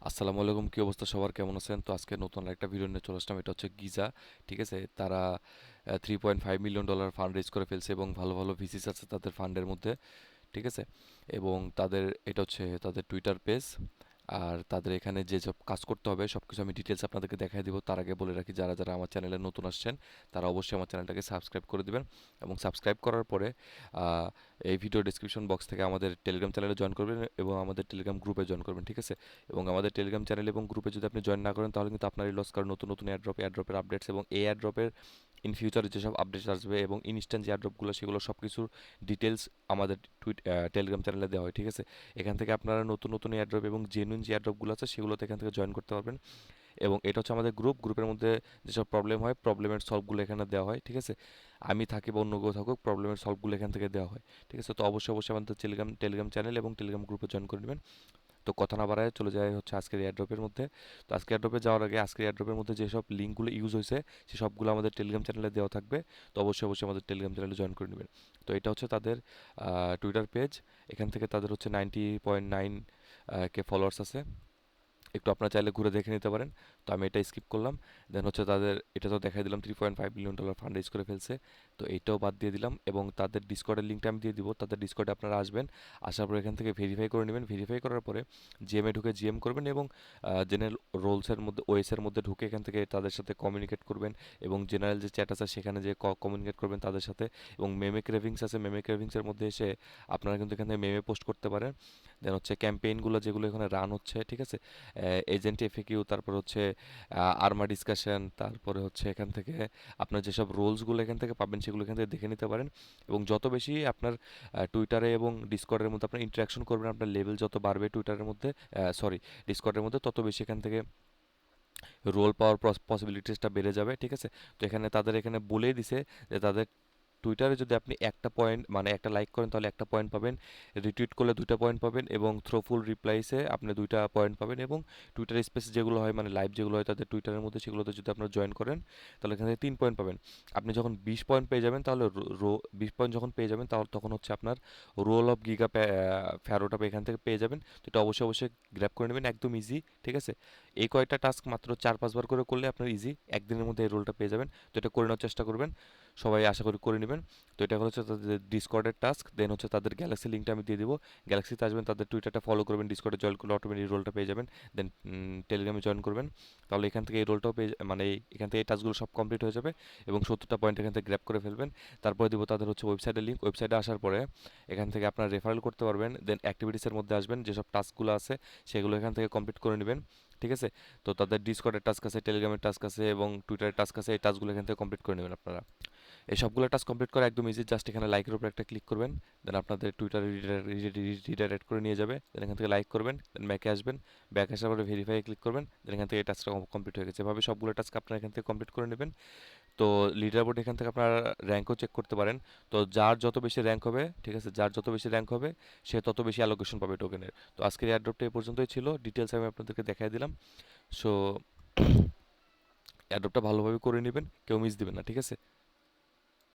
আসসালামু আলাইকুম, কি অবস্থা সবার, কেমন আছেন? তো আজকে নতুন একটা ভিডিও নিয়ে চলে আসলাম। এটা হচ্ছে গিজা। ঠিক আছে, তারা $3.5 মিলিয়ন ফান্ড রেজ করে ফেলছে এবং ভালো ভালো ভিসিস আছে তাদের ফান্ডের মধ্যে। ঠিক আছে, এবং তাদের এটা হচ্ছে তাদের টুইটার পেজ। আর তাদের এখানে যে সব কাজ করতে হবে সব কিছু আমি ডিটেলস আপনাদেরকে দেখাই দিব। তার আগে বলে রাখি, যারা যারা আমার চ্যানেলে নতুন আসছেন তারা অবশ্যই আমার চ্যানেলটাকে সাবস্ক্রাইব করে দিবেন। এবং সাবস্ক্রাইব করার পরে আহ, এই ভিডিও ডিসক্রিপশন বক্স থেকে আমাদের টেলিগ্রাম চ্যানেলে জয়েন করবেন এবং আমাদের টেলিগ্রাম গ্রুপে জয়েন করবেন। ঠিক আছে, এবং আমাদের টেলিগ্রাম চ্যানেল এবং গ্রুপে যদি আপনি জয়েন না করেন তাহলে কিন্তু আপনারই লস, কারণ নতুন নতুন এয়ারড্রপের আপডেটস এবং এই এয়ারড্রপের ইন ফিউচারে যেসব আপডেটস আসবে এবং ইনস্ট্যান্ট যে এয়ারড্রপগুলো সেগুলো সব কিছুর ডিটেলস আমাদের টেলিগ্রাম চ্যানেলে দেওয়া হয়। ঠিক আছে, এখান থেকে আপনারা নতুন নতুন এয়ারড্রপ এবং জেনুইন যে এয়ারড্রপগুলো আছে সেগুলোতে এখান থেকে জয়েন করতে পারবেন। এবং এটা হচ্ছে আমাদের গ্রুপের মধ্যে যেসব প্রবলেম হয় প্রবলেমের সলভগুলো এখানে দেওয়া হয়। ঠিক আছে, আমি থাকি বা অন্য কেউ থাকুক, প্রবলেমের সলভগুলো এখান থেকে দেওয়া হয়। ঠিক আছে, তো অবশ্যই অবশ্যই আমাদের টেলিগ্রাম চ্যানেল এবং টেলিগ্রাম গ্রুপে জয়েন করে নেবেন। তো কথা না বাড়ায় চলে যায় হচ্ছে আজকের এয়ারড্রপের মধ্যে। তো আজকের এয়ারড্রপে যাওয়ার আগে আজকের এয়ারড্রপের মধ্যে যেসব লিঙ্কগুলো ইউজ হয়েছে সে সবগুলো আমাদের টেলিগ্রাম চ্যানেলে দেওয়া থাকবে। তো অবশ্যই অবশ্যই আমাদের টেলিগ্রাম চ্যানেলে জয়েন করে নেবেন। তো এটা হচ্ছে তাদের টুইটার পেজ। এখান থেকে তাদের হচ্ছে 90.9 কে ফলোয়ার্স আছে। একটু আপনারা চাইলে ঘুরে দেখে নিতে পারেন। তো আমি এটা স্কিপ করলাম। দেন হচ্ছে তাদের এটা তো দেখাই দিলাম $3.5 মিলিয়ন ফান্ড রেজ করে ফেলছে। তো এইটাও বাদ দিয়ে দিলাম এবং তাদের ডিসকর্ডের লিঙ্কটা আমি দিয়ে দিব। তাদের ডিসকর্ডে আপনারা আসবেন, আসার পর এখান থেকে ভেরিফাই করে নেবেন। ভেরিফাই করার পরে জিএমে ঢুকে জিএম করবেন এবং জেনারেল রোলসের মধ্যে ওএসের মধ্যে ঢুকে এখান থেকে তাদের সাথে কমিউনিকেট করবেন এবং জেনারেল যে চ্যাট আছে সেখানে যে কমিউনিকেট করবেন তাদের সাথে। এবং মেমে ক্রেভিংস আছে, মেমে ক্রেভিংসের মধ্যে এসে আপনারা কিন্তু এখান থেকে মেমে পোস্ট করতে পারেন। দেন হচ্ছে ক্যাম্পেইনগুলো যেগুলো এখানে রান হচ্ছে, ঠিক আছে, এজেন্ট এফএকিউ, তারপর হচ্ছে আর্মা ডিসকাশন, তারপরে হচ্ছে এখান থেকে আপনার যেসব রোলসগুলো এখান থেকে পাবেন সেগুলো এখান থেকে দেখে নিতে পারেন। এবং যত বেশি আপনার টুইটারে এবং ডিসকর্ডের মধ্যে আপনার ইন্টারাকশন করবেন, আপনার লেভেল যত বাড়বে টুইটারের মধ্যে, সরি, ডিসকর্ডের মধ্যে, তত বেশি এখান থেকে রোল পাওয়ার পসিবিলিটিসটা বেড়ে যাবে। ঠিক আছে, তো এখানে তাদের এখানে বলেই দিছে যে তাদের টুইটারে যদি আপনি একটা পয়েন্ট মানে একটা লাইক করেন তাহলে একটা পয়েন্ট পাবেন, রিটুইট করলে দুইটা পয়েন্ট পাবেন এবং থ্রোফুল রিপ্লাইসে আপনি দুইটা পয়েন্ট পাবেন। এবং টুইটার স্পেস যেগুলো হয় মানে লাইভ যেগুলো হয় তাদের টুইটারের মধ্যে সেগুলোতে যদি আপনারা জয়েন করেন তাহলে এখান থেকে 3 পয়েন্ট পাবেন। আপনি যখন 20 পয়েন্ট পেয়ে যাবেন তাহলে 20 পয়েন্ট যখন পেয়ে যাবেন তাহলে তখন হচ্ছে আপনার রোল অফ গিগা ফ্যারোটা এখান থেকে পেয়ে যাবেন। তো এটা অবশ্যই অবশ্যই গ্র্যাব করে নেবেন, একদম ইজি। ঠিক আছে, এই কয়েকটা টাস্ক মাত্র 4-5 বার করে করলে আপনার ইজি একদিনের মধ্যে এই রোলটা পেয়ে যাবেন। তো এটা করে নেওয়ার চেষ্টা করবেন, সবাই আশা করি করে নেবেন। তো এটা হচ্ছে তাদের ডিসকর্ডের টাস্ক। দেন হচ্ছে তাদের গ্যালাক্সি লিঙ্কটা আমি দিয়ে দিব। গ্যালাক্সিতে আসবেন, তাদের টুইটারটা ফলো করবেন, ডিসকর্ডে জয়েন করলে অটোমেটিক রোলটা পেয়ে যাবেন। দেন টেলিগ্রামে জয়েন করবেন, তাহলে এখান থেকে এই রোলটাও পেয়ে মানে এখান থেকে এই টাস্কগুলো সব কমপ্লিট হয়ে যাবে এবং 70টা পয়েন্ট এখান থেকে গ্র্যাব করে ফেলবেন। তারপরে দিব তাদের হচ্ছে ওয়েবসাইটের লিঙ্ক। ওয়েবসাইটে আসার পরে এখান থেকে আপনার রেফারেল করতে পারবেন। দেন অ্যাক্টিভিটিসের মধ্যে আসবেন, যেসব টাস্কগুলো আছে সেগুলো এখান থেকে কমপ্লিট করে নেবেন। ঠিক আছে, তো তাদের ডিসকর্ডের টাস্ক আছে, টেলিগ্রামের টাস্ক আছে এবং টুইটারের টাস্ক আছে, এই টাস্কগুলো এখান থেকে কমপ্লিট করে নেবেন আপনারা। এই সবগুলো টাস্ক কমপ্লিট করা একদম ইজি, জাস্ট এখানে লাইকের উপর একটা ক্লিক করবেন। দেন আপনাদের টুইটারে রিডাইরেক্ট করে নিয়ে যাবে। দেন এখান থেকে লাইক করবেন, দেন ব্যাকে আসবেন, ব্যাক আসার পরে ভেরিফাই ক্লিক করবেন। দেন এখান থেকে এই টাস্কটা কমপ্লিট হয়ে গেছে। এভাবে সবগুলো টাস্ক আপনারা এখান থেকে কমপ্লিট করে নেবেন। তো লিডার বোর্ড এখান থেকে আপনারা র্যাঙ্কও চেক করতে পারেন। তো যার যত বেশি র্যাঙ্ক হবে, ঠিক আছে, যার যত বেশি র্যাঙ্ক হবে সে তত বেশি অ্যালোকেশন পাবে টোকেনের। তো আজকের এয়ারড্রপটা এ পর্যন্তই ছিল, ডিটেলস আমি আপনাদেরকে দেখাই দিলাম। সো এয়ারড্রপটা ভালোভাবে করে নেবেন, কেউ মিস দিবেন না। ঠিক আছে।